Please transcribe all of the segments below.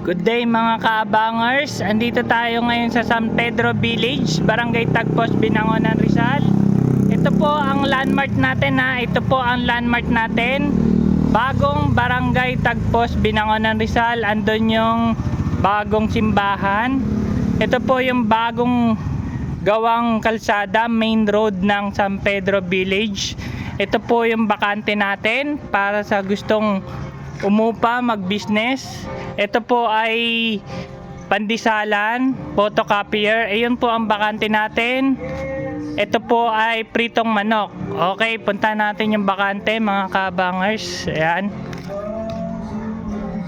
Good day mga kaabangers. Andito tayo ngayon sa San Pedro Village, Barangay Tagpos, Binangonan, Rizal. Ito po ang landmark natin ha. Ito po ang landmark natin. Bagong Barangay Tagpos, Binangonan, Rizal. Andun yung bagong simbahan. Ito po yung bagong gawang kalsada, main road ng San Pedro Village. Ito po yung bakante natin para sa gustong umupa, mag-business. Ito po ay pandisalan, photocopier. Ayun po ang bakante natin. Ito po ay pritong manok. Okay, punta natin yung bakante mga kabangers. Ayan.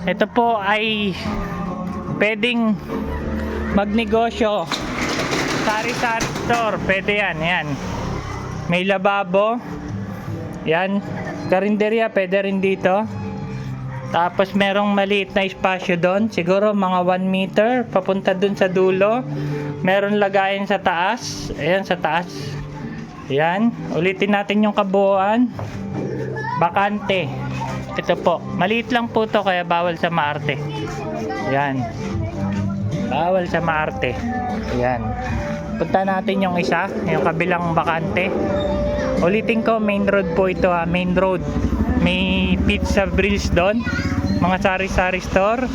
Ito po ay pwedeng magnegosyo. Sari-sari store, pwede yan. Ayan. May lababo. Yan. Karinderya, pwede rin dito. Tapos merong maliit na espasyo doon, siguro mga 1 meter papunta doon sa dulo. Meron lagayan sa taas. Ayan sa taas. Ayan, ulitin natin yung kabuuan. Bakante. Ito po, maliit lang po to kaya bawal sa maarte. Ayan. Bawal sa maarte. Ayan. Punta natin yung isa, yung kabilang bakante. Ulitin ko, main road po ito ha, main road. May pizza grills doon, mga sari-sari store,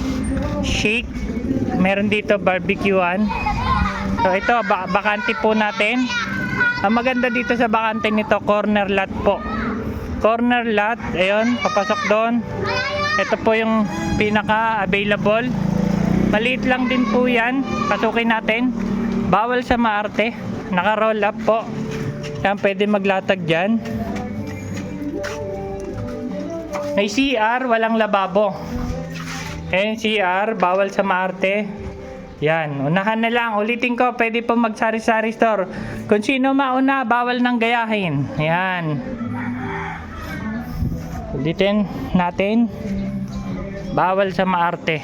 shake, meron dito barbecuean. So ito, bakante po natin. Ang maganda dito sa bakante nito, corner lot po. Corner lot, ayun, papasok doon. Ito po yung pinaka available. Maliit lang din po yan, pasukin natin. Bawal sa maarte, naka roll up po. Yan, pwede maglatag dyan. May CR, walang lababo. Ayan, CR, bawal sa maarte. Yan, unahan na lang. Ulitin ko, pwede po magsari-sari store. Kung sino mauna, bawal nang gayahin. Yan. Ulitin natin. Bawal sa maarte.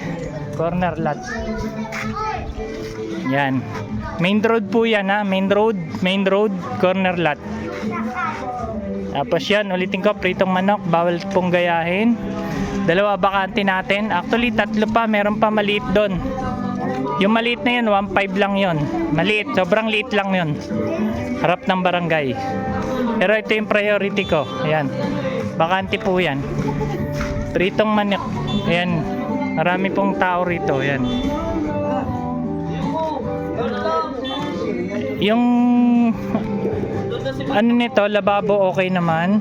Corner lot. Yan. Main road po yan ha. Main road, corner lot. Tapos yan, ulitin ko, pritong manok, bawal pong gayahin. Dalawa bakante natin. Actually, 3 pa, meron pa maliit doon. Yung maliit na yun, 1.5 lang yun. Maliit, sobrang liit lang yun. Harap ng barangay. Pero ito yung priority ko. Ayan, bakante po yan. Pritong manok. Ayan, marami pong tao rito. Ayan. Yung ano nito, lababo okay naman.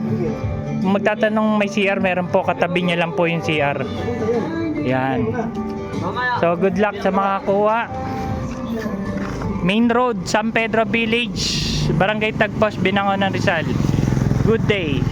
Kung magtatanong may CR, meron po, katabi niya lang po yung CR. Yan. So good luck sa mga kuha. Main road, San Pedro Village, Barangay Tagpos, Binangonan, Rizal. Good day.